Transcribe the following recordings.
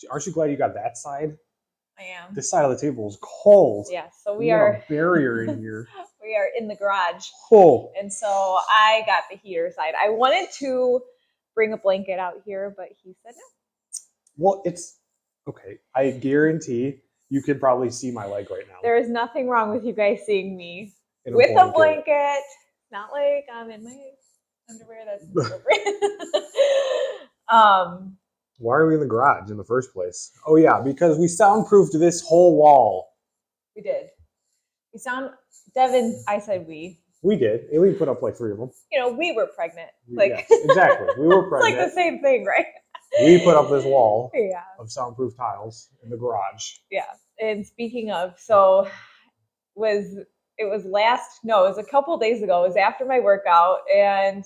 Aren't you glad you got that side? I am. This side of the table is cold. Yeah, so we are a barrier in here. We are in the garage. Oh. And so I got the heater side. I wanted to bring a blanket out here, but he said no. Well, it's okay. I guarantee you can probably see my leg right now. There is nothing wrong with you guys seeing me with a blanket. Not like I'm in my underwear. That's appropriate. Why are we in the garage in the first place? Oh yeah, because we soundproofed this whole wall. We did. Devin, I said we. We did. And we put up like 3 of them. You know, we were pregnant. Yes, exactly. We were pregnant. It's like the same thing, right? We put up this wall of soundproof tiles in the garage. Yeah. And speaking of, so it was a couple days ago. It was after my workout. And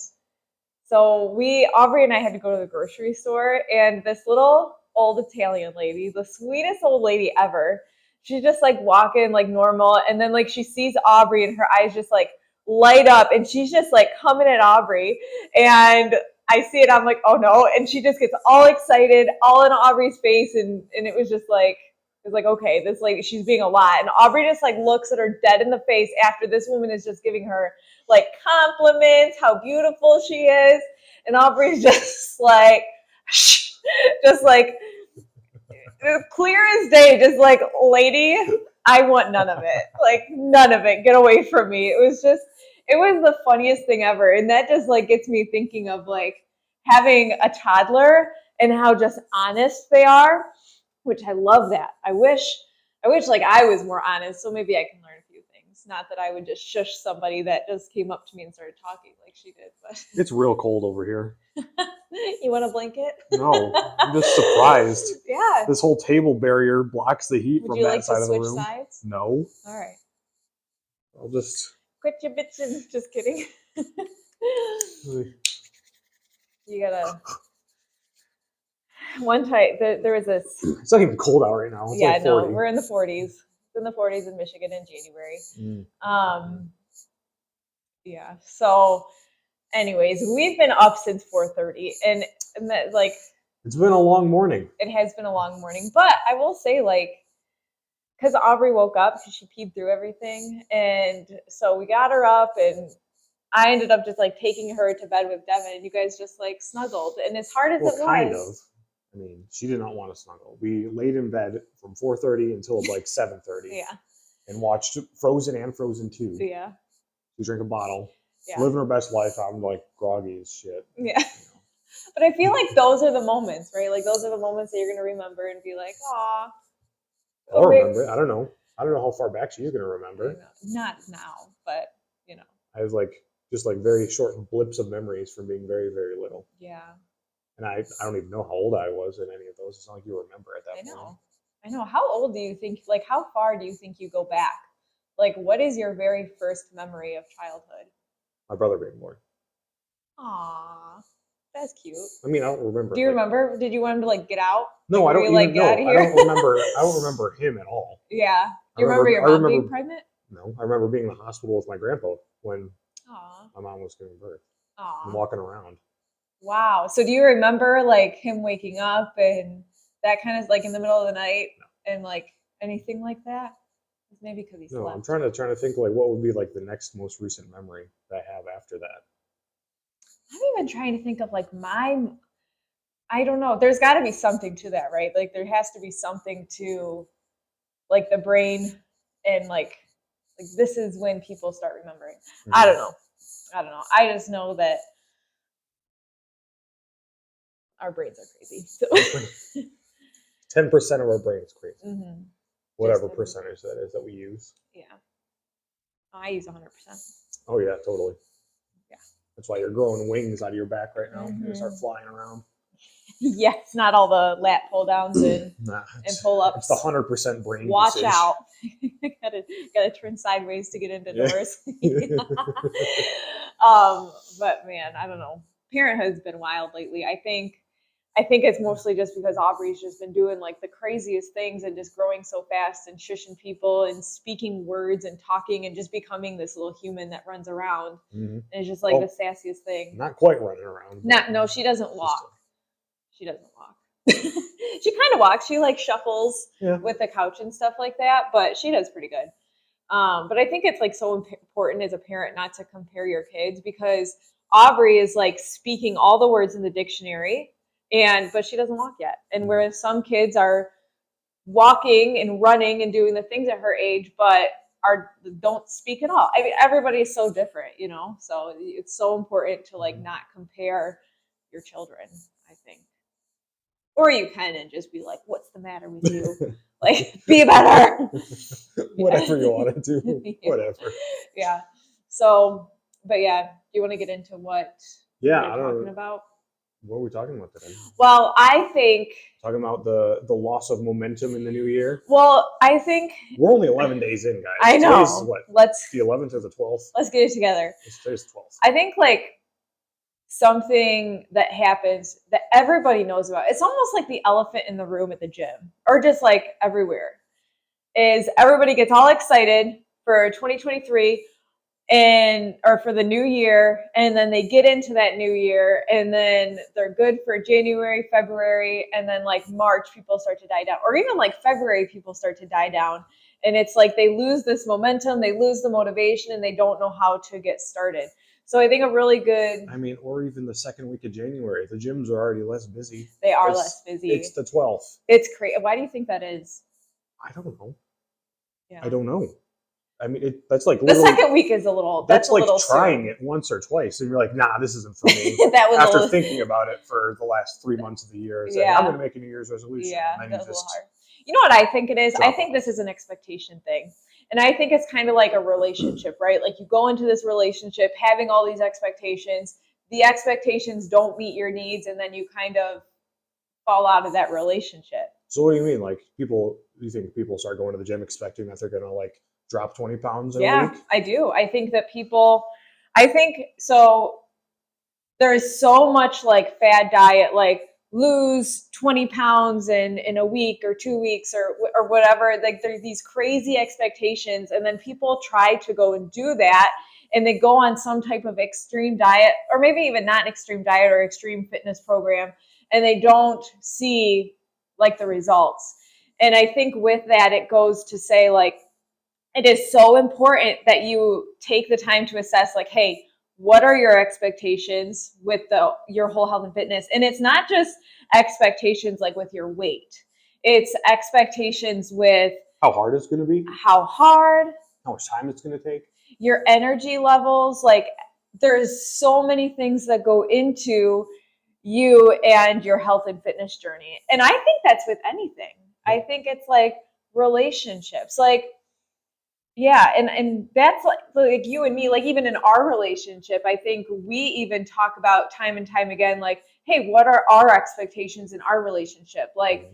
so Aubrey and I had to go to the grocery store, and this little old Italian lady, the sweetest old lady ever, she's just like walking like normal. And then like she sees Aubrey and her eyes just like light up, and she's just like coming at Aubrey, and I see it, I'm like, oh no, and she just gets all excited, all in Aubrey's face, and it was just like, it was like, okay, this lady, she's being a lot, and Aubrey just like looks at her dead in the face after this woman is just giving her like compliments, how beautiful she is, and Aubrey's just like, just like clear as day, just like, lady, I want none of it, like none of it, get away from me. It was the funniest thing ever. And that just like gets me thinking of like having a toddler and how just honest they are, which I love that. I wish like I was more honest, so maybe I can learn a few things. Not that I would just shush somebody that just came up to me and started talking like she did. But it's real cold over here. You want a blanket? No, I'm just surprised. Yeah. This whole table barrier blocks the heat from that side of the room. Would you like to switch sides? No. All right. I'll just... Quit your bitching. Just kidding. You gotta... One time, there was this... It's not even cold out right now. It's like 40. No, we're in the 40s. It's in the 40s in Michigan in January. Yeah, so... Anyways, we've been up since 4:30, and that, like, it's been a long morning. It has been a long morning, but I will say, like, because Aubrey woke up because she peed through everything, and so we got her up, and I ended up just like taking her to bed with Devin, and you guys just like snuggled, and as hard as it was, kind of. I mean, she did not want to snuggle. We laid in bed from 4:30 until like 7:30. Yeah. And watched Frozen and Frozen 2. Yeah. We drank a bottle. Yeah. Living her best life. I'm like groggy as shit. Yeah. But I feel like those are the moments, right? Like those are the moments that you're going to remember and be like, aw. I'll remember it. I don't know how far back she's going to remember. Not now, but, you know. I was like, just like very short blips of memories from being very, very little. Yeah. And I don't even know how old I was in any of those. It's not like you remember at that point. I know. How old do you think, like how far do you think you go back? Like what is your very first memory of childhood? My brother being born. Aww, that's cute. I mean, I don't remember. Do you remember? Did you want him to like get out? No, I don't. Like, get out of here? I don't remember him at all. Yeah. Do you remember your mom being pregnant? No, I remember being in the hospital with my grandpa when my mom was giving birth. Aww. And walking around. Wow. So do you remember like him waking up and that kind of like in the middle of the night and like anything like that? Maybe because he slept. No, I'm trying to think like what would be like the next most recent memory that I have after that. I'm even trying to think of like I don't know. There's got to be something to that, right? Like there has to be something to like the brain and like this is when people start remembering. Mm-hmm. I don't know. I just know that our brains are crazy. So. 10% of our brain is crazy. Mm-hmm. Whatever percentage that is that we use. Yeah. I use 100%. Oh, yeah, totally. Yeah. That's why you're growing wings out of your back right now. Mm-hmm. You start flying around. Yes, not all the lat pull downs and pull ups. It's the 100% brain Watch usage. out. gotta turn sideways to get into doors. But man, I don't know. Parenthood's been wild lately. I think it's mostly just because Aubrey's just been doing like the craziest things and just growing so fast and shushing people and speaking words and talking and just becoming this little human that runs around. Mm-hmm. And it's just like the sassiest thing. Not quite running around. No, she doesn't walk. She doesn't walk. She kind of walks. She like shuffles with the couch and stuff like that, but she does pretty good. But I think it's like so important as a parent not to compare your kids, because Aubrey is like speaking all the words in the dictionary, but she doesn't walk yet. And whereas some kids are walking and running and doing the things at her age, but don't speak at all. I mean, everybody is so different, you know. So it's so important to like not compare your children, I think. Or you can and just be like, "What's the matter with you?" Like, be better. Whatever you want to do, whatever. Yeah. So, but yeah, do you want to get into what we're I don't talking know. about? What are we talking about today? Well, I think talking about the loss of momentum in the new year. Well, I think we're only 11 days in, guys. I know. Today's what? The 11th or the 12th? Let's get it together. Today's 12th. I think like something that happens that everybody knows about. It's almost like the elephant in the room at the gym, or just like everywhere. Is everybody gets all excited for 2023 or for the new year, and then they get into that new year, and then they're good for January, February, and then like March people start to die down, or even like February people start to die down, and it's like they lose this momentum, they lose the motivation, and they don't know how to get started. So I think a really good, or even the second week of January, the gyms are already less busy. They are less busy. It's the 12th. It's crazy. Why do you think that is? I don't know. Yeah. I don't know. I mean, that's like the second week is a little. That's like a little trying soon. it once or twice, and you're like, "Nah, this isn't for me." That was after thinking about it for the last 3 months of the year. Saying, I'm going to make a New Year's resolution. Yeah, that was a little hard. You know what I think it is? I think this is an expectation thing, and I think it's kind of like a relationship, right? Like you go into this relationship having all these expectations. The expectations don't meet your needs, and then you kind of fall out of that relationship. So what do you mean? Like you think people start going to the gym expecting that they're going to like drop 20 pounds in a week? I do. I think that so there is so much like fad diet, like lose 20 pounds in a week or 2 weeks or whatever. Like there's these crazy expectations, and then people try to go and do that, and they go on some type of extreme diet, or maybe even not an extreme diet or extreme fitness program, and they don't see like the results. And I think with that, it goes to say like, it is so important that you take the time to assess like, hey, what are your expectations with your whole health and fitness? And it's not just expectations like with your weight. It's expectations with how hard it's going to be, how much time it's going to take, your energy levels. Like there's so many things that go into you and your health and fitness journey. And I think that's with anything. I think it's like relationships, like, yeah, and that's like you and me, like even in our relationship, I think we even talk about time and time again, like, hey, what are our expectations in our relationship? Like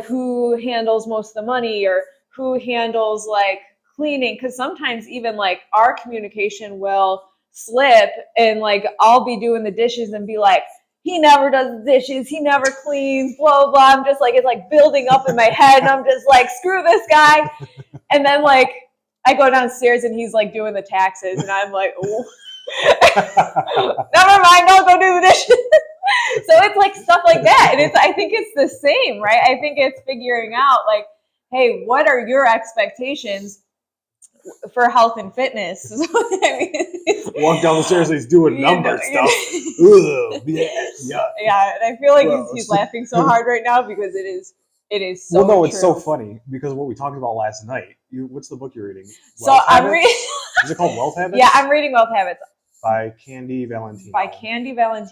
who handles most of the money, or who handles like cleaning? Because sometimes even like our communication will slip, and like I'll be doing the dishes and be like, he never does the dishes, he never cleans, blah, blah. I'm just like, it's like building up in my head, and I'm just like, screw this guy. And then like I go downstairs and he's like doing the taxes, and I'm like, oh, never mind, don't go do the dishes. So it's like stuff like that. And I think it's the same, right? I think it's figuring out like, hey, what are your expectations for health and fitness? Walk down the stairs, he's doing number stuff. Ugh, yeah, and I feel like he's laughing so hard right now because it is so well, no, true. It's so funny because what we talked about last night. What's the book you're reading? I'm reading. Is it called Wealth Habits? Yeah, I'm reading Wealth Habits. By Candy Valentino.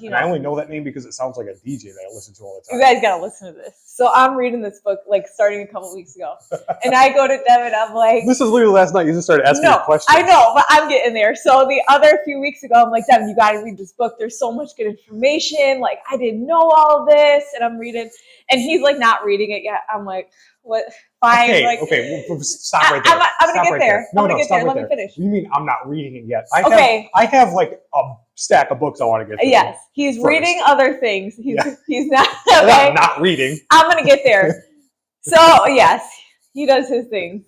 And I only know that name because it sounds like a DJ that I listen to all the time. You guys gotta listen to this. So I'm reading this book like starting a couple weeks ago, and I go to Devin. I'm like, this is literally last night. You just started asking me questions. I know, but I'm getting there. So the other few weeks ago, I'm like, Devin, you gotta read this book. There's so much good information. Like I didn't know all of this, and I'm reading, and he's like not reading it yet. I'm like, what? Fine. Okay, well, stop right there. I'm gonna get there. No, get stop there. right Let me finish. You mean I'm not reading it yet? I have like a stack of books I want to get through. Yes, he's reading other things. He's not. Okay. I'm not reading. I'm gonna get there. So yes, he does his thing.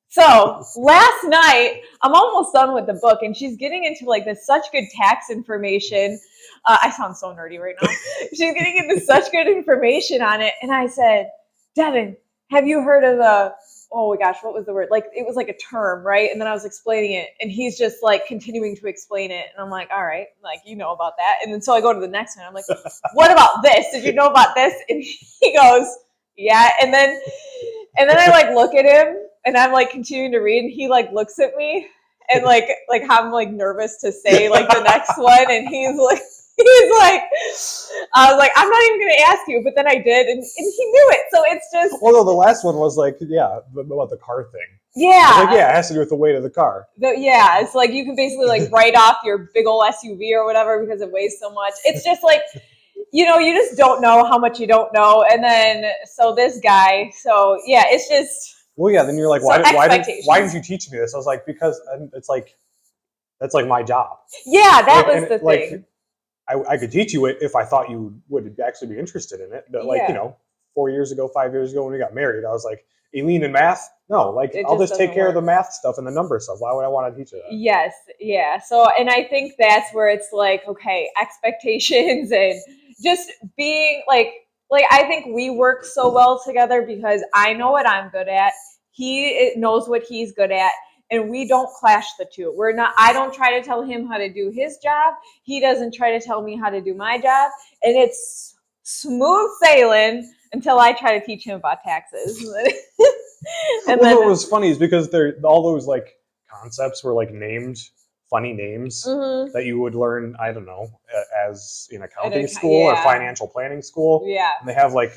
So last night, I'm almost done with the book, and she's getting into like this such good tax information. I sound so nerdy right now. She's getting into such good information on it, and I said, Devin, have you heard of the? Oh my gosh, what was the word? Like it was like a term, right? And then I was explaining it, and he's just like continuing to explain it, and I'm like, all right, like you know about that. And then so I go to the next one. I'm like, what about this? Did you know about this? And he goes, yeah. And then I like look at him, and I'm like continuing to read, and he like looks at me, and like I'm like nervous to say like the next one, and he's like. I was like, I'm not even going to ask you, but then I did, and he knew it. So it's just. Although the last one was like, yeah, about the car thing. Yeah. Like, yeah, it has to do with the weight of the car. Yeah, it's like you can basically like write off your big old SUV or whatever because it weighs so much. It's just like, you just don't know how much you don't know. And then, so this guy, so yeah, it's just. Well, yeah, then you're like, why didn't you teach me this? I was like, because it's like, that's like my job. Yeah, that was the thing. I could teach you it if I thought you would actually be interested in it. But like, 5 years ago, when we got married, I was like, Aileen in math? No, like I'll just take care of the math stuff and the number stuff. Why would I want to teach you that? Yes, yeah. So, and I think that's where it's like, okay, expectations and just being like I think we work so well together because I know what I'm good at. He knows what he's good at. And we don't clash the two. I don't try to tell him how to do his job. He doesn't try to tell me how to do my job. And it's smooth sailing until I try to teach him about taxes. And then what was funny is because all those like concepts were like named funny names that you would learn, I don't know, as in accounting school or financial planning school. Yeah. And they have like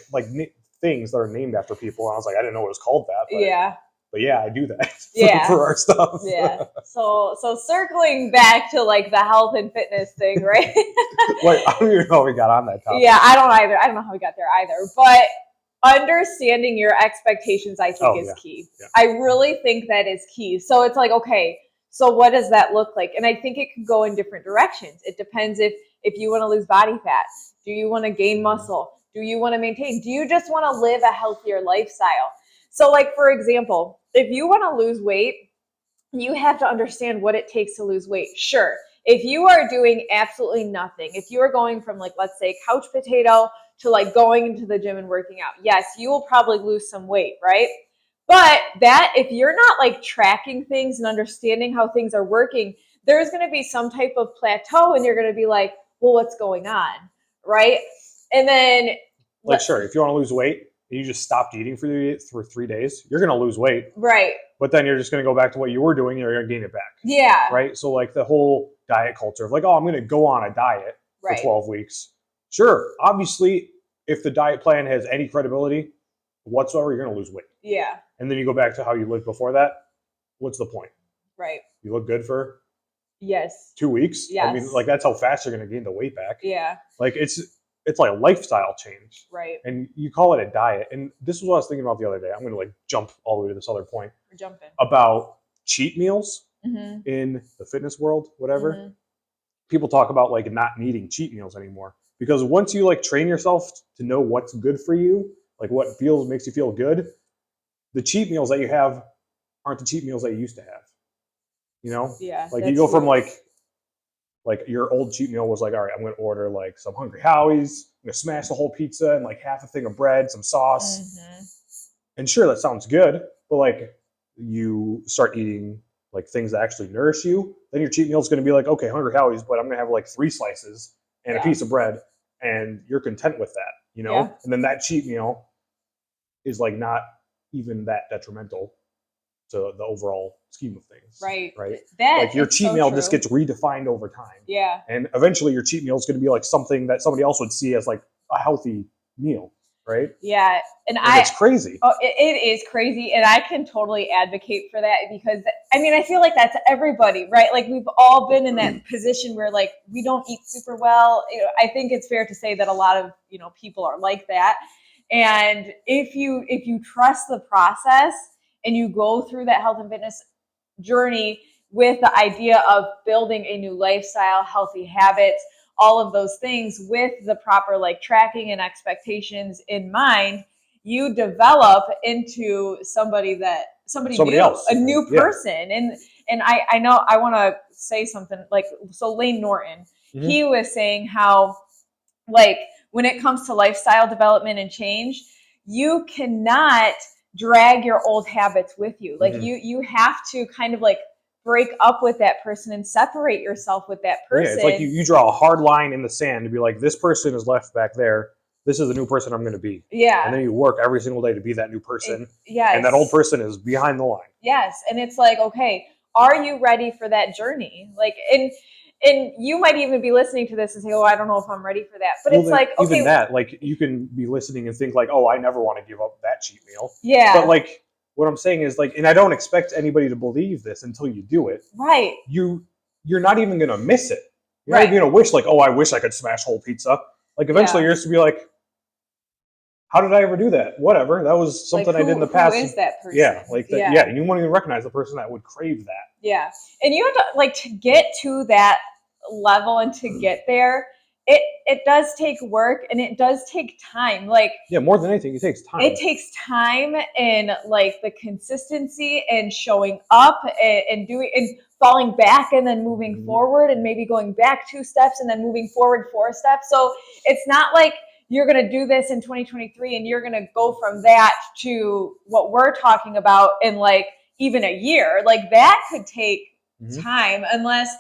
things that are named after people. And I was like, I didn't know it was called that. But yeah. But yeah, I do that for our stuff. Yeah. So circling back to like the health and fitness thing, right? Wait, I don't even know how we got on that topic. Yeah, I don't either. I don't know how we got there either. But understanding your expectations, I think, is key. Yeah. I really think that is key. So it's like, okay, so what does that look like? And I think it could go in different directions. It depends if you want to lose body fat. Do you want to gain muscle? Do you want to maintain? Do you just want to live a healthier lifestyle? So like, for example, if you want to lose weight, you have to understand what it takes to lose weight. Sure. If you are doing absolutely nothing, if you are going from like, let's say couch potato to like going into the gym and working out, yes, you will probably lose some weight, right? But if you're not like tracking things and understanding how things are working, there's going to be some type of plateau and you're going to be like, well, what's going on? Right. And then sure, if you want to lose weight, you just stopped eating for 3 days, you're going to lose weight. Right. But then you're just going to go back to what you were doing and you're going to gain it back. Yeah. Right? So like the whole diet culture of like, oh, I'm going to go on a diet for 12 weeks. Sure. Obviously, if the diet plan has any credibility whatsoever, you're going to lose weight. Yeah. And then you go back to how you lived before that. What's the point? Right. You look good for 2 weeks. Yes. I mean, like that's how fast you're going to gain the weight back. Yeah. Like it's like a lifestyle change. Right. And you call it a diet. And this is what I was thinking about the other day. I'm going to like jump all the way to this other point. We're jumping. About cheat meals in the fitness world, whatever. Mm-hmm. People talk about like not needing cheat meals anymore. Because once you like train yourself to know what's good for you, like what makes you feel good, the cheat meals that you have aren't the cheat meals that you used to have. You know? Yeah. Like you go from like your old cheat meal was like, all right, I'm going to order like some Hungry Howie's, I'm going to smash the whole pizza and like half a thing of bread, some sauce. Mm-hmm. And sure, that sounds good, but like you start eating like things that actually nourish you, then your cheat meal is going to be like, okay, Hungry Howie's, but I'm going to have like 3 slices and a piece of bread, and you're content with that, you know? Yeah. And then that cheat meal is like not even that detrimental to the overall scheme of things. Right. Right. Like your cheat meal just gets redefined over time. Yeah. And eventually your cheat meal is going to be like something that somebody else would see as like a healthy meal. Right. Yeah. And it's crazy. Oh, it is crazy. And I can totally advocate for that because I mean, I feel like that's everybody, right? Like we've all been in that position where like we don't eat super well. You know, I think it's fair to say that a lot of, people are like that. And if you trust the process and you go through that health and fitness journey with the idea of building a new lifestyle, healthy habits, all of those things with the proper like tracking and expectations in mind, you develop into somebody that somebody somebody new, else, a new yeah. person. And I know I want to say something like, so Lane Norton, he was saying how, like, when it comes to lifestyle development and change, you cannot drag your old habits with you. Like you have to kind of like break up with that person and separate yourself with that person. Yeah, it's like you draw a hard line in the sand to be like, this person is left back there. This is the new person I'm going to be. Yeah. And then you work every single day to be that new person. Yes. And that old person is behind the line. Yes. And it's like, okay, are you ready for that journey? Like, and you might even be listening to this and say, oh, I don't know if I'm ready for that. But it's like, okay. Even that, like, you can be listening and think like, oh, I never want to give up that cheat meal. Yeah. But like, what I'm saying is like, and I don't expect anybody to believe this until you do it. Right. You're not even going to miss it. You're not even going to wish like, oh, I wish I could smash whole pizza. Like eventually you're just to be like, how did I ever do that? Whatever. That was something I did in the past. Who is that person? Yeah. Like that. Yeah. And you won't even recognize the person that would crave that. Yeah. And you have to, like, to get to that level and to get there, it does take work and it does take time. Like, yeah, more than anything, it takes time. It takes time and like the consistency and showing up and doing and falling back and then moving forward and maybe going back 2 steps and then moving forward 4 steps. So it's not like you're going to do this in 2023 and you're going to go from that to what we're talking about in like even a year. Like that could take time unless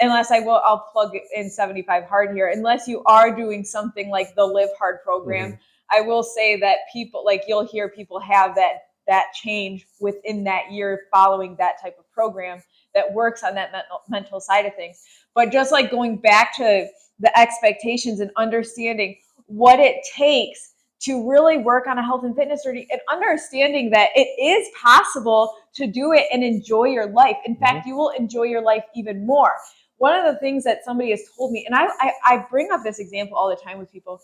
I'll plug in 75 Hard here. Unless you are doing something like the Live Hard program, I will say that people, like, you'll hear people have that change within that year following that type of program that works on that mental side of things. But just like going back to the expectations and understanding what it takes to really work on a health and fitness journey and understanding that it is possible to do it and enjoy your life. In fact, you will enjoy your life even more. One of the things that somebody has told me, and I bring up this example all the time with people,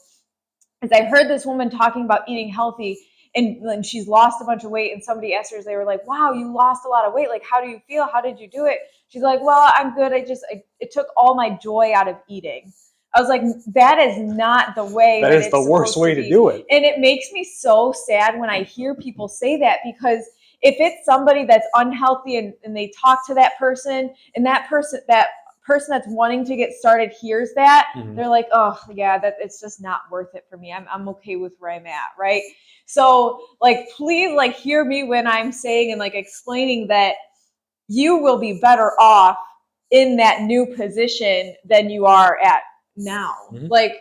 is I heard this woman talking about eating healthy and she's lost a bunch of weight, and somebody asked her, they were like, wow, you lost a lot of weight. Like, how do you feel? How did you do it? She's like, well, I'm good. It took all my joy out of eating. I was like, that is not the way. That is the worst way to do it. And it makes me so sad when I hear people say that, because if it's somebody that's unhealthy and they talk to that person and that person that's wanting to get started hears that, they're like, oh yeah, that it's just not worth it for me. I'm okay with where I'm at, right? So like, please, like, hear me when I'm saying and like explaining that you will be better off in that new position than you are at now. Like,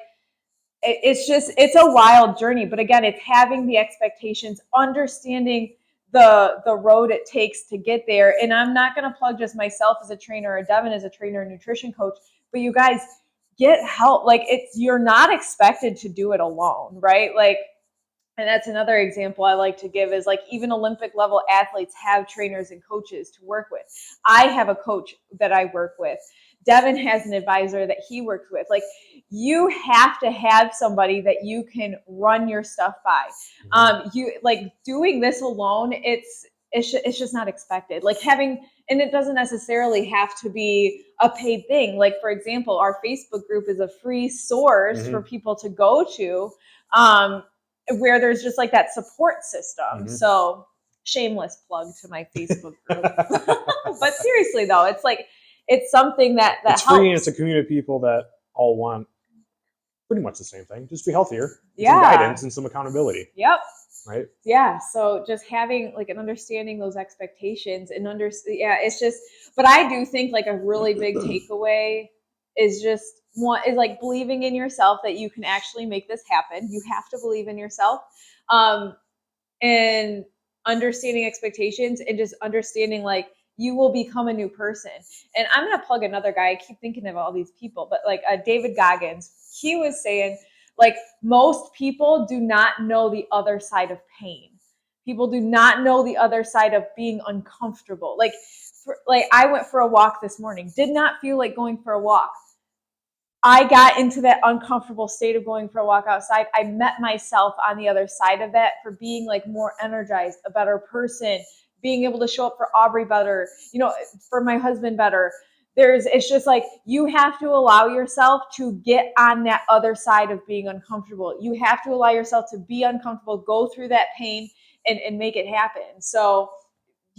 it's a wild journey, but again, it's having the expectations, understanding the road it takes to get there. And I'm not going to plug just myself as a trainer or Devin as a trainer and nutrition coach, but you guys get help. Like, you're not expected to do it alone, right? Like, and that's another example I like to give is like, even Olympic level athletes have trainers and coaches to work with. I have a coach that I work with. Devin has an advisor that he works with. Like, you have to have somebody that you can run your stuff by. You like doing this alone. It's just not expected. Like having, and it doesn't necessarily have to be a paid thing. Like, for example, our Facebook group is a free source for people to go to, where there's just like that support system. So shameless plug to my Facebook group. But seriously though, it's like, it's something that it's helps. Free, and it's a community of people that all want pretty much the same thing. Just be healthier. Yeah. Some guidance and some accountability. Yep. Right. Yeah. So just having like an understanding those expectations and it's just, but I do think like a really big takeaway is just is like believing in yourself that you can actually make this happen. You have to believe in yourself. And understanding expectations and just understanding like, you will become a new person. And I'm going to plug another guy. I keep thinking of all these people, but like David Goggins, he was saying like, most people do not know the other side of pain. People do not know the other side of being uncomfortable. Like I went for a walk this morning, did not feel like going for a walk. I got into that uncomfortable state of going for a walk outside. I met myself on the other side of that for being like more energized, a better person, being able to show up for Aubrey better, for my husband better. It's just like, you have to allow yourself to get on that other side of being uncomfortable. You have to allow yourself to be uncomfortable, go through that pain and make it happen. So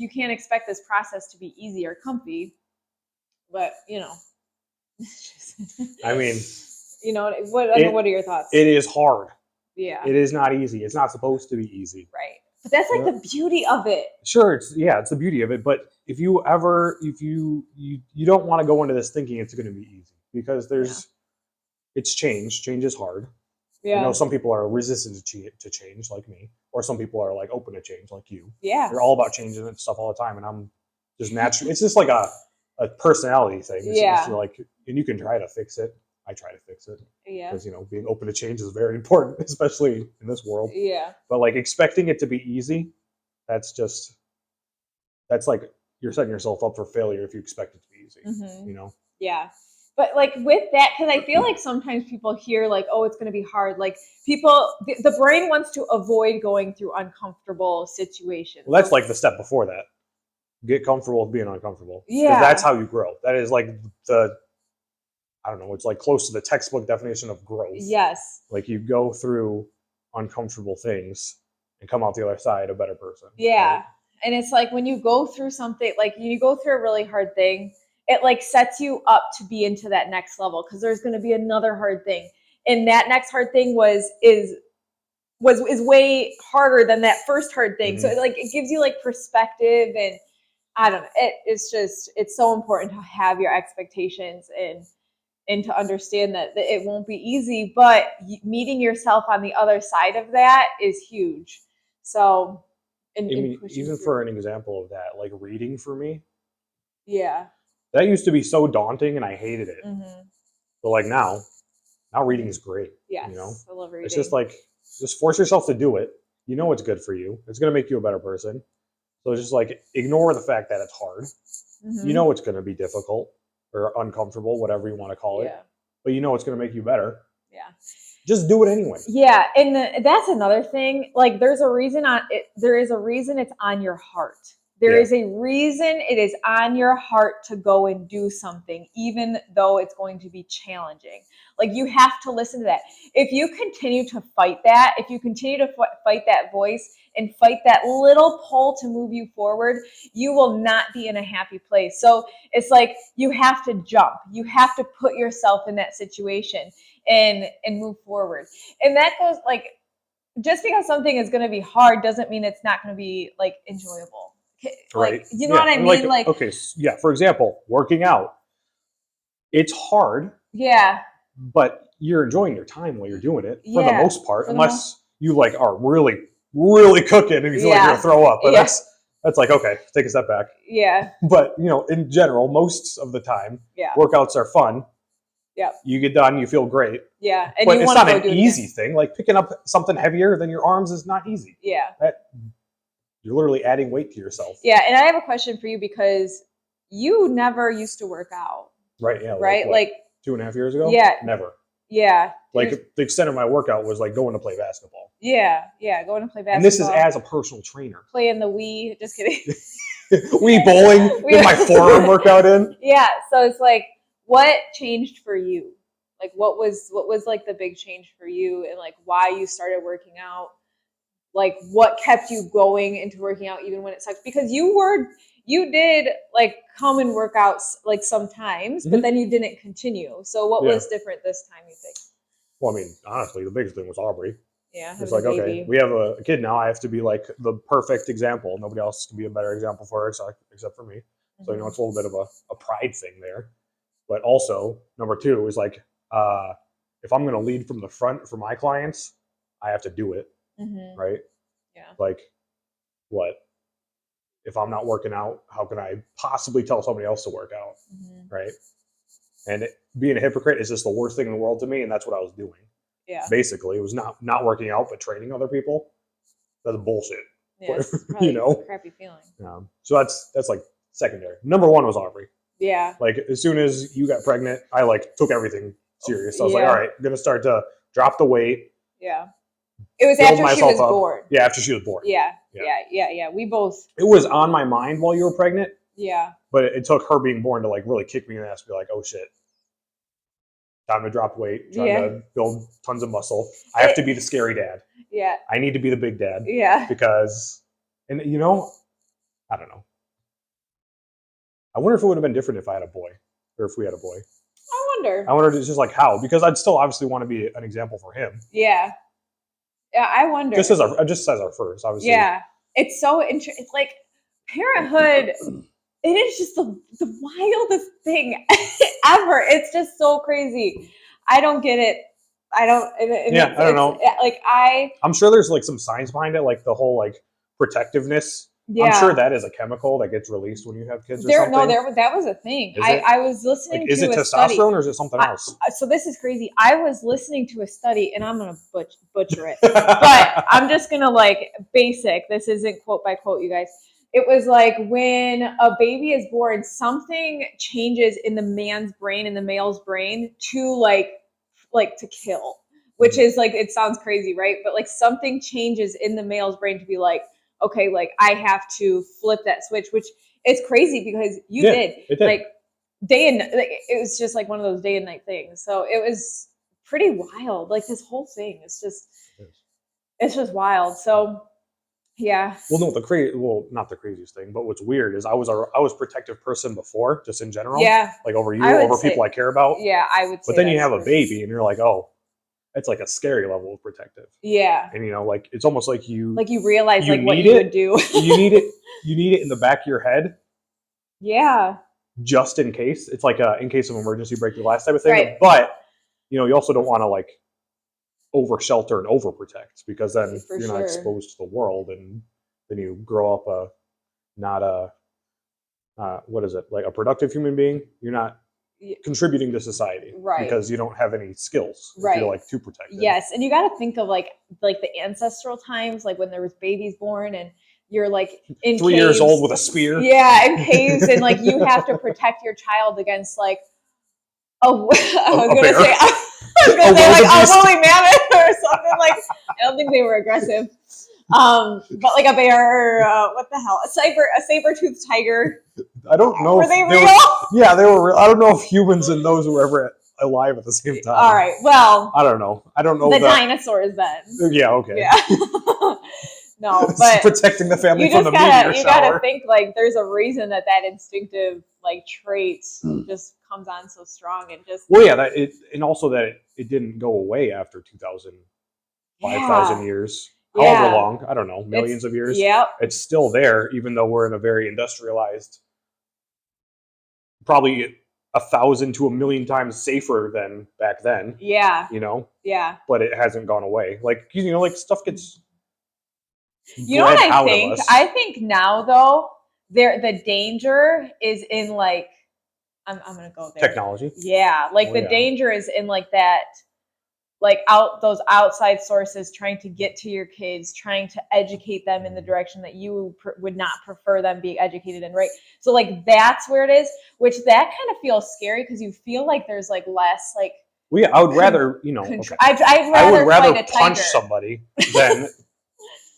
you can't expect this process to be easy or comfy. But I mean, what are your thoughts? It is hard. Yeah. It is not easy. It's not supposed to be easy. Right. But that's like the beauty of it. Sure, it's the beauty of it. But if you don't want to go into this thinking it's going to be easy, because it's change. Change is hard. Yeah. I know some people are resistant to change, like me, or some people are like open to change, like you. Yeah. You're all about changing and stuff all the time, and I'm just naturally. It's just like a personality thing. It's like, and you can try to fix it. I try to fix it. Yeah. Because being open to change is very important, especially in this world. Yeah. But like expecting it to be easy, that's like you're setting yourself up for failure if you expect it to be easy. Mm-hmm. Yeah. But like with that, because I feel like sometimes people hear like, oh, it's going to be hard. Like the brain wants to avoid going through uncomfortable situations. Well, that's like the step before that. Get comfortable with being uncomfortable. Yeah. Because that's how you grow. That is like it's like close to the textbook definition of growth. Yes. Like you go through uncomfortable things and come out the other side a better person. Yeah. Right? And it's like when you go through something, like you go through a really hard thing, it like sets you up to be into that next level, because there's going to be another hard thing. And that next hard thing is way harder than that first hard thing. Mm-hmm. So it gives you like perspective, and I don't know. It's so important to have your expectations and to understand that it won't be easy, but meeting yourself on the other side of that is huge. So, even for an example of that, like reading for me. Yeah. That used to be so daunting and I hated it. Mm-hmm. But like now reading is great. Yes, I love reading. It's just like, just force yourself to do it. You know it's good for you. It's going to make you a better person. So just like ignore the fact that it's hard. Mm-hmm. You know it's going to be difficult or uncomfortable, whatever you want to call it. But you know it's going to make you better. Yeah. Just do it anyway. Yeah, and that's another thing. Like there is a reason it's on your heart. There is a reason it is on your heart to go and do something, even though it's going to be challenging. Like you have to listen to that. If you continue to fight that, if you continue to fight that voice and fight that little pull to move you forward, you will not be in a happy place. So it's like you have to jump. You have to put yourself in that situation and move forward. And that goes like, just because something is going to be hard doesn't mean it's not going to be like enjoyable. Like, right. You know what I mean? Like, okay, yeah. For example, working out, it's hard. Yeah. But you're enjoying your time while you're doing it for the most part, unless you like are really, really cooking and you feel like you're gonna throw up. But that's like, okay, take a step back. Yeah. But in general, most of the time, workouts are fun. Yeah. You get done, you feel great. Yeah. And but it's not an easy thing. Like picking up something heavier than your arms is not easy. Yeah. You're literally adding weight to yourself. Yeah, and I have a question for you, because you never used to work out. Right, yeah. Right? Like 2.5 years ago? Yeah. Never. Yeah. Like the extent of my workout was like going to play basketball. Yeah, going to play basketball. And this is as a personal trainer. Playing the Wii, just kidding. Wii bowling with my forearm workout in. Yeah, so it's like, what changed for you? Like what was like the big change for you, and like why you started working out? Like what kept you going into working out even when it sucked? Because you did like come and work out like sometimes, but then you didn't continue. So what was different this time, you think? Well, I mean, honestly, the biggest thing was Aubrey. Yeah. It's like, okay, we have a kid now. I have to be like the perfect example. Nobody else can be a better example for her except for me. Mm-hmm. So, it's a little bit of a pride thing there. But also, number two is like, if I'm going to lead from the front for my clients, I have to do it. Mm-hmm. Right? Yeah. Like, what? If I'm not working out, how can I possibly tell somebody else to work out? Mm-hmm. Right? And being a hypocrite is just the worst thing in the world to me, and that's what I was doing. Yeah. Basically, it was not working out, but training other people. That's bullshit. Yeah, it's probably a crappy feeling. So that's like secondary. Number one was Aubrey. Yeah. Like as soon as you got pregnant, I like took everything serious. I was like, all right, I'm gonna start to drop the weight. Yeah. It was after she was born. Yeah, after she was born. Yeah. We both. It was on my mind while you were pregnant. Yeah. But it took her being born to like really kick me in the ass, be like, oh shit. Time to drop weight, trying to build tons of muscle. I have to be the scary dad. Yeah. I need to be the big dad. Yeah. Because, and I don't know. I wonder if it would have been different if I had a boy, or if we had a boy. I wonder. I wonder just like how, because I'd still obviously want to be an example for him. Yeah. Yeah, I wonder. Just as our first, obviously. Yeah. It's so interesting. It's like parenthood, it is just the wildest thing ever. It's just so crazy. I don't get it. I don't. Yeah, I don't know. Like I'm sure there's like some science behind it, like the whole like protectiveness. Yeah. I'm sure that is a chemical that gets released when you have kids or something. No, that was a thing. I was listening to is it a testosterone study. or is it something else? So this is crazy. I was listening to a study, and I'm gonna butcher it, but I'm just gonna like basic. This isn't quote by quote, you guys. It was like when a baby is born, something changes in the man's brain, in the male's brain, to like to kill, which is like, it sounds crazy, right? But like something changes in the male's brain to be like, okay, like I have to flip that switch, which is crazy because you did. It did. Like day and like, it was just like one of those day and night things. So it was pretty wild. Like this whole thing is just, it's just wild. So yeah. Well, no, not the craziest thing, but what's weird is I was a protective person before, just in general. Yeah. Like over you, over people I care about. Yeah, I would say. But then you have a baby and you're like, oh, it's like a scary level of protective. Yeah. And like it's almost like you realize like what you would do. you need it in the back of your head. Yeah. Just in case. It's like in case of emergency break the glass type of thing. Right. But you also don't want to like over shelter and over protect, because then you're not exposed to the world, and then you grow up not a what is it, like a productive human being. You're not contributing to society, right? Because you don't have any skills, right? If you're like too protected. Yes, and you got to think of like the ancestral times, like when there was babies born and you're like in 3 years old with a spear. Yeah, in caves, and like you have to protect your child against like I was gonna say like a woolly mammoth or something. Like I don't think they were aggressive, but like a bear or what the hell, a saber-toothed tiger. I don't know. Were they real? Yeah, they were real. I don't know if humans and those were ever alive at the same time. All right, well, I don't know. The dinosaurs then. Yeah. Okay. Yeah. No, but protecting the family from the meteor shower. You gotta think like there's a reason that instinctive like trait just comes on so strong and just. Well, yeah, and also that it didn't go away after 2,000, 5,000 years, however long, I don't know, millions of years. Yeah, it's still there, even though we're in a very industrialized, probably 1,000 to 1,000,000 times safer than back then. Yeah. Yeah. But it hasn't gone away. Like like stuff gets. You know what I think? I think now though, the danger is in like I'm gonna go there. Technology. Yeah, like the danger is in like that, like those outside sources trying to get to your kids, trying to educate them in the direction that you would not prefer them being educated in, right? So like that's where it is, which that kind of feels scary because you feel like there's like less like. Well, yeah, I would rather I would rather punch somebody than.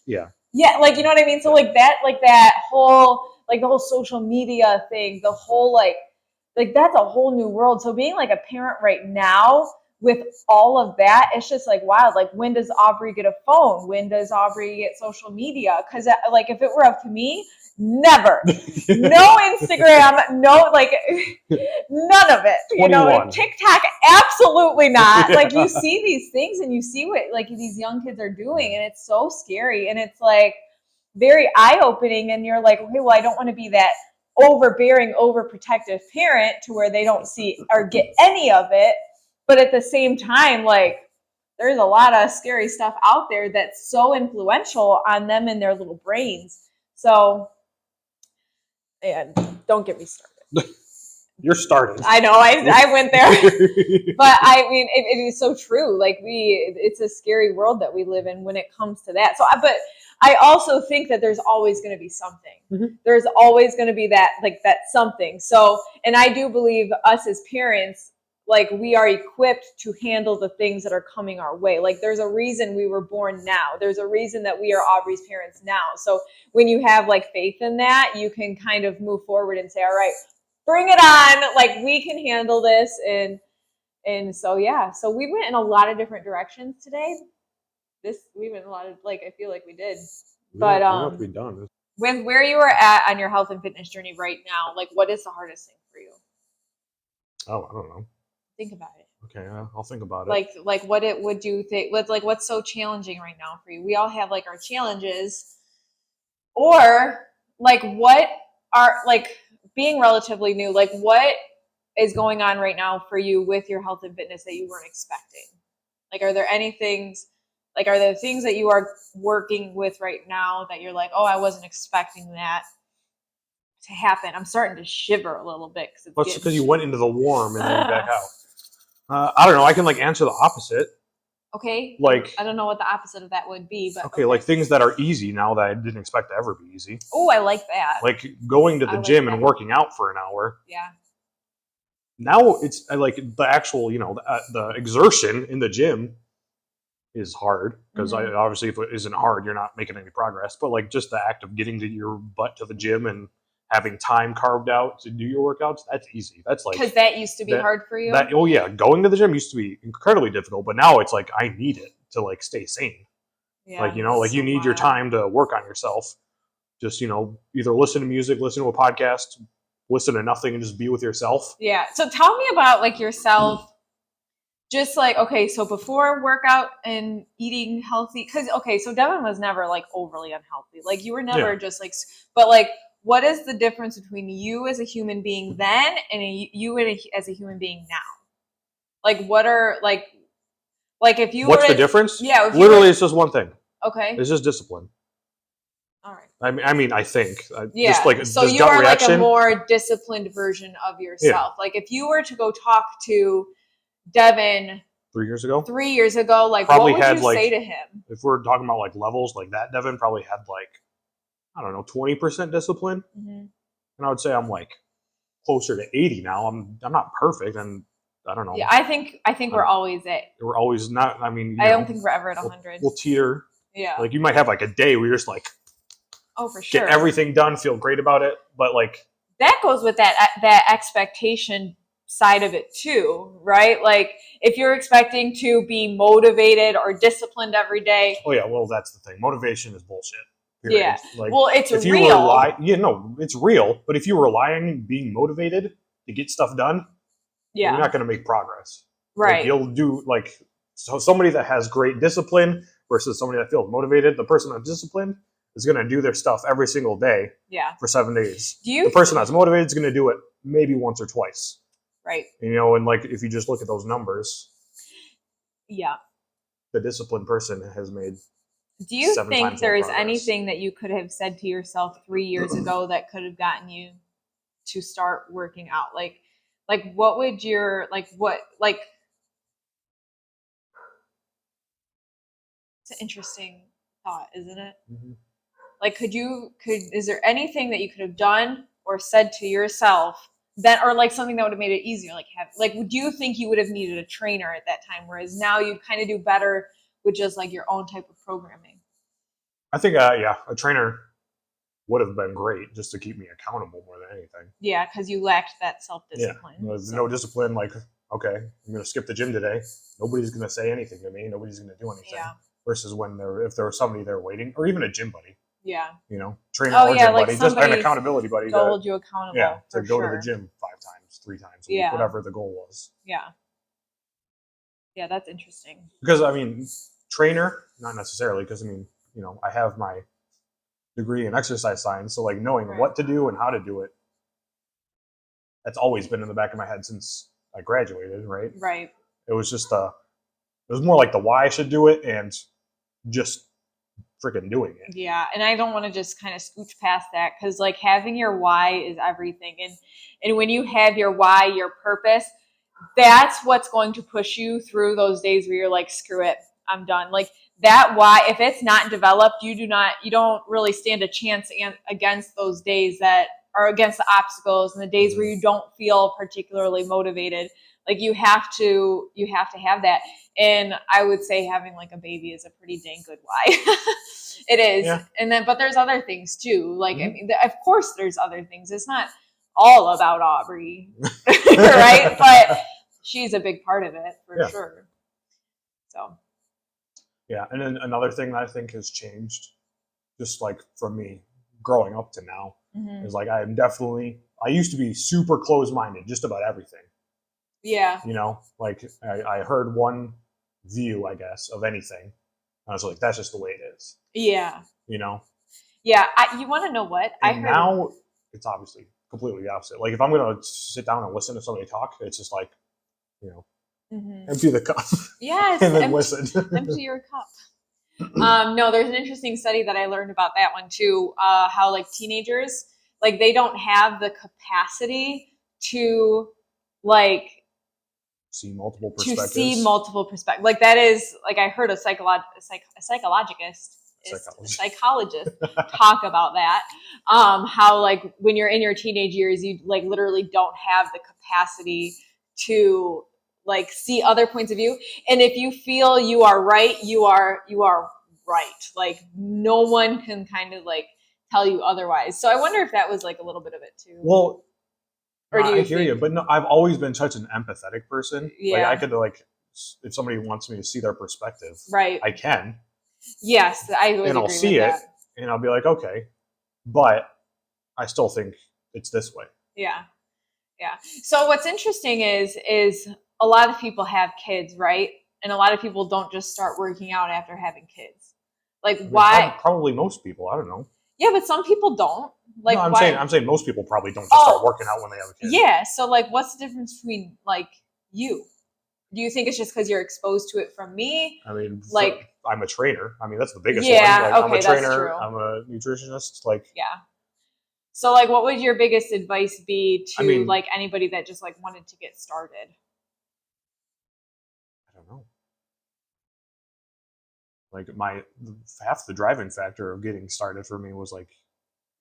Yeah. Yeah, like you know what I mean? So like that whole like the whole social media thing, the whole like that's a whole new world. So being like a parent right now with all of that, it's just like wild. Like when does Aubrey get a phone? When does Aubrey get social media? Because like if it were up to me, never. No Instagram, no like none of it. 21. TikTok, absolutely not. Like you see these things and you see what like these young kids are doing, and it's so scary, and it's like very eye-opening, and you're like, okay, well, I don't want to be that overbearing, overprotective parent to where they don't see or get any of it. But at the same time, like there's a lot of scary stuff out there that's so influential on them and their little brains. So and don't get me started. You're started. I know, I went there. But I mean, it is so true. Like it's a scary world that we live in when it comes to that. So, but I also think that there's always going to be something. Mm-hmm. There's always going to be that something. So, and I do believe us as parents, like we are equipped to handle the things that are coming our way. Like there's a reason we were born now. There's a reason that we are Aubrey's parents now. So when you have like faith in that, you can kind of move forward and say, all right, bring it on. Like we can handle this. And so, yeah, so we went in a lot of different directions today. We went a lot of, like, I feel like we did. We don't have to be done. with where you are at on your health and fitness journey right now, like what is the hardest thing for you? Oh, I don't know. Think about it. Okay, I'll think about it. Like what it would you think? What's so challenging right now for you? We all have like our challenges, or like what are like being relatively new. Like what is going on right now for you with your health and fitness that you weren't expecting? Like, are there any things? Like, are there things that you are working with right now that you're like, oh, I wasn't expecting that to happen? I'm starting to shiver a little bit because Well, it's because you went into the warm and then back out. I don't know. I can like answer the opposite. Okay. Like, I don't know what the opposite of that would be, but okay, like things that are easy now that I didn't expect to ever be easy. Oh, I like that. Like going to the gym and working out for an hour. Yeah. Now it's like the actual, the exertion in the gym is hard because obviously if it isn't hard, you're not making any progress. But like just the act of getting to your butt to the gym and having time carved out to do your workouts, that's easy. That's like because that used to be hard for you. Oh yeah, going to the gym used to be incredibly difficult, but now it's like I need it to like stay sane. Yeah, like like you need your time to work on yourself. Just either listen to music, listen to a podcast, listen to nothing, and just be with yourself. Yeah. So tell me about like yourself. Just like, okay, so before workout and eating healthy, because okay, so Devin was never like overly unhealthy. Like you were never just like, but like, what is the difference between you as a human being then and you as a human being now? Like, what are like if you what's the difference? Yeah, literally, it's just one thing. Okay, it's just discipline. All right. I mean, I think. Yeah. Just like so you are reaction. Like a more disciplined version of yourself. Yeah. Like if you were to go talk to Devin 3 years ago, like probably what would you say to him? If we're talking about like levels like that, Devin probably had like, I don't know, 20% discipline. And I would say I'm like closer to 80 now. I'm not perfect, and I don't know. Yeah, I think we're always at. We're always not. I mean, I don't think we're ever at 100. We'll teeter. Yeah. Like you might have like a day where you're just like, oh, for sure, get everything done, feel great about it, but like that goes with that expectation side of it too, right? Like if you're expecting to be motivated or disciplined every day. Oh yeah, well that's the thing. Motivation is bullshit. Period. Yeah. Like, well, it's if real. You rely, it's real. But if you rely on being motivated to get stuff done, you're not going to make progress. Right. Like, you'll do so somebody that has great discipline versus somebody that feels motivated. The person that's disciplined is going to do their stuff every single day. Yeah. For 7 days. The person that's motivated is going to do it maybe once or twice. Right. And like if you just look at those numbers. Yeah. The disciplined person has made. Do you think there's anything that you could have said to yourself 3 years ago that could have gotten you to start working out? Like what would your it's an interesting thought, isn't it? Mm-hmm. Like is there anything that you could have done or said to yourself that, or like something that would have made it easier? Like do you think you would have needed a trainer at that time, whereas now you kind of do better with just like your own type of programming? I think, a trainer would have been great just to keep me accountable more than anything. Yeah, because you lacked that self-discipline. Yeah, there's no discipline. Like, okay, I'm going to skip the gym today. Nobody's going to say anything to me. Nobody's going to do anything. Yeah. Versus if there was somebody there waiting, or even a gym buddy. Yeah. Trainer or gym buddy, just an accountability buddy to hold you accountable. Yeah, to go to the gym 5 times, 3 times a week, whatever the goal was. Yeah. Yeah, that's interesting. Because I mean, trainer, not necessarily. Because I mean, I have my degree in exercise science, so like knowing what to do and how to do it, that's always been in the back of my head since I graduated. Right. Right. It was just it was more like the why I should do it and just freaking doing it. Yeah, and I don't want to just kind of scooch past that, because like having your why is everything, and when you have your why, your purpose, that's what's going to push you through those days where you're like, screw it, I'm done. Like that why, if it's not developed, you don't really stand a chance against those days that are against the obstacles and the days where you don't feel particularly motivated. Like you have to have that. And I would say having like a baby is a pretty dang good why. It is. Yeah. And then, but there's other things too. Like, I mean, of course there's other things. It's not all about Aubrey, right? But she's a big part of it for sure. So. Yeah. And then another thing that I think has changed, just like from me growing up to now. Is like I used to be super closed-minded just about everything. Yeah. You know, like I heard one view, I guess, of anything. I was like, that's just the way it is. Yeah. You know? Yeah. You want to know what? And I heard now it's obviously completely the opposite. Like if I'm going to sit down and listen to somebody talk, it's just like, you know, empty the cup. Yes. And then listen. Empty your cup. No, there's an interesting study that I learned about that one too. How like teenagers, like they don't have the capacity to like see multiple perspectives. Like that is like I heard a psychologist talk about that. How like when you're in your teenage years, you like literally don't have the capacity to like see other points of view. And if you feel you are right, you are right. Like no one can kind of like tell you otherwise. So I wonder if that was like a little bit of it too. Well, or do you I hear you, but no, I've always been such an empathetic person. Yeah. Like I could like, if somebody wants me to see their perspective, right, I can. Yes, I would. And I'll see it, and I'll be like, okay, but I still think it's this way. Yeah, yeah. So what's interesting is a lot of people have kids, right? And a lot of people don't just start working out after having kids. Like why? Probably most people. I don't know. Yeah, but some people don't. Like no, I'm saying most people probably don't just start working out when they have a kid. Yeah. So like, what's the difference between like you? Do you think it's just because you're exposed to it from me? I mean, like I'm a trainer. I mean, that's the biggest one. Like, okay, I'm a trainer. That's true. I'm a nutritionist. Like, yeah. So like, what would your biggest advice be to like anybody that just like wanted to get started? I don't know. Like half the driving factor of getting started for me was like,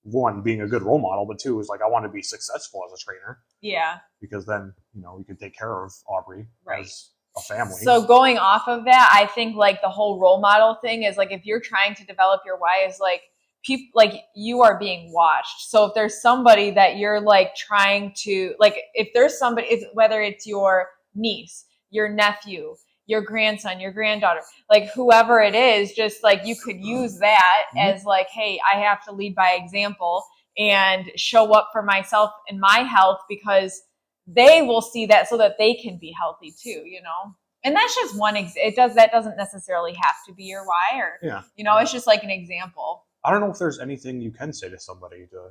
one, being a good role model, but two is like I want to be successful as a trainer. Yeah. Because then, you know, we can take care of Aubrey as a family. So going off of that, I think like the whole role model thing is like if you're trying to develop your why is like people like you are being watched. So if there's somebody that you're like trying to like if there's somebody whether it's your niece, your nephew, your grandson, your granddaughter, like whoever it is, just like you could use that as like, hey, I have to lead by example and show up for myself and my health because they will see that so that they can be healthy too, you know? And that's just one that doesn't necessarily have to be your why or, you know, it's just like an example. I don't know if there's anything you can say to somebody to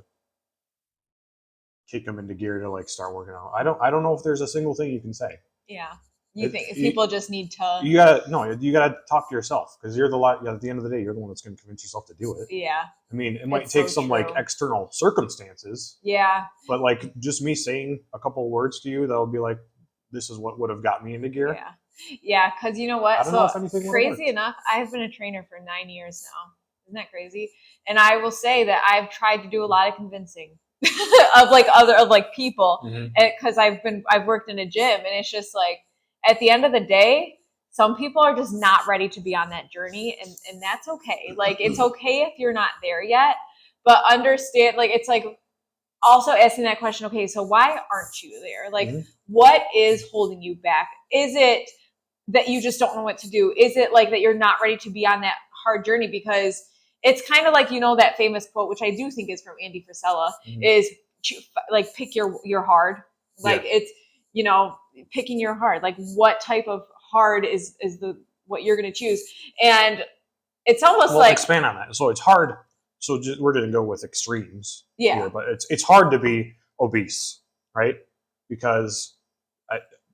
kick them into gear to like start working out. I don't know if there's a single thing you can say. Yeah. You think people just need to? You gotta talk to yourself because you're at the end of the day, you're the one that's going to convince yourself to do it. Yeah. I mean, it might take some like external circumstances. Yeah. But like just me saying a couple of words to you, that'll be like, this is what would have got me into gear. Yeah. Yeah. Because you know what? I don't know if anything crazy enough, I've been a trainer for 9 years now. Isn't that crazy? And I will say that I've tried to do a lot of convincing of people because I've worked in a gym and it's just like. At the end of the day, some people are just not ready to be on that journey, and that's okay. Like, it's okay if you're not there yet, but understand, like, it's like also asking that question, okay, so why aren't you there? Like, what is holding you back? Is it that you just don't know what to do? Is it like that you're not ready to be on that hard journey? Because it's kind of like, you know, that famous quote, which I do think is from Andy Frisella, is like, pick your hard. Like, it's, you know, picking your hard, like what type of hard is what you're going to choose. And it's almost like expand on that. So it's hard. So we're going to go with extremes here, but it's hard to be obese, right? Because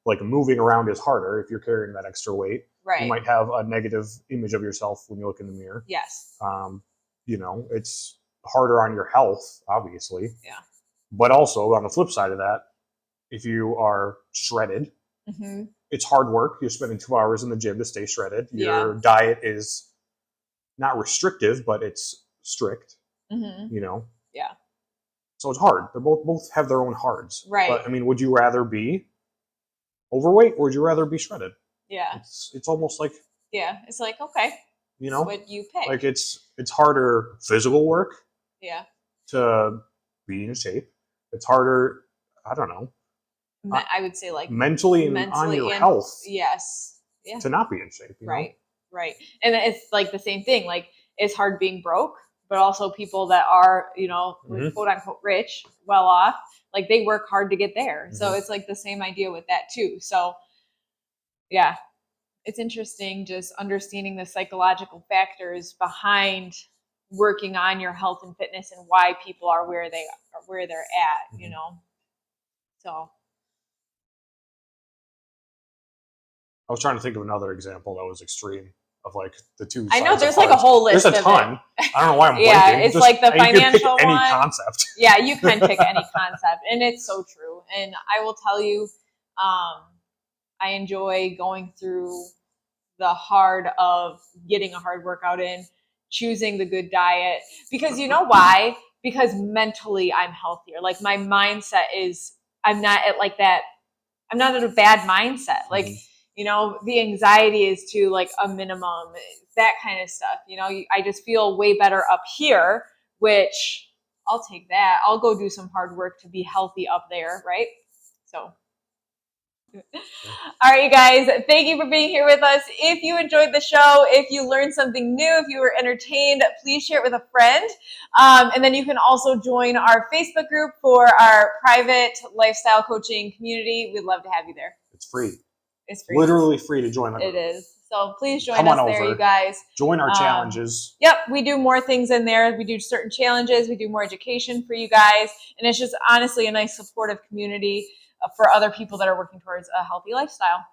like moving around is harder if you're carrying that extra weight. Right. You might have a negative image of yourself when you look in the mirror. Yes. You know, it's harder on your health, obviously. Yeah. But also on the flip side of that, if you are shredded, it's hard work. You're spending 2 hours in the gym to stay shredded. Your diet is not restrictive, but it's strict. You know? Yeah. So it's hard. They both have their own hards. Right. But I mean, would you rather be overweight or would you rather be shredded? Yeah. It's almost like it's like, okay. You know? What you pick. Like it's harder physical work. Yeah. To be in shape. It's harder, I don't know. I would say like mentally on your health. Yes. Yeah. To not be in shape. You know? Right. And it's like the same thing. Like it's hard being broke, but also people that are, you know, Mhm. quote unquote rich, well off, like they work hard to get there. So Mhm. it's like the same idea with that too. So yeah, it's interesting just understanding the psychological factors behind working on your health and fitness and why people are where they are, where they're at, you Mhm. know. So I was trying to think of another example that was extreme of like the two I sides know there's of like a cards. whole list There's a of ton. it. I don't know why I'm Yeah, blanking. it's Just, like the and you could pick financial any one. concept. Yeah, you can pick any concept, and it's so true. And I will tell you, I enjoy going through the hard of getting a hard workout in, choosing the good diet, because you know why? Because mentally I'm healthier. Like my mindset is, I'm not at like that. I'm not in a bad mindset. Like, Mhm. you know, the anxiety is to like a minimum, that kind of stuff. You know, I just feel way better up here, which I'll take that. I'll go do some hard work to be healthy up there, right? So, all right, you guys, thank you for being here with us. If you enjoyed the show, if you learned something new, if you were entertained, please share it with a friend. And then you can also join our Facebook group for our private lifestyle coaching community. We'd love to have you there. It's free. It's free. Literally free to join the group. It is. So please join Come us on there, over. you guys. Join our challenges. Yep, we do more things in there. We do certain challenges. We do more education for you guys. And it's just honestly a nice supportive community for other people that are working towards a healthy lifestyle.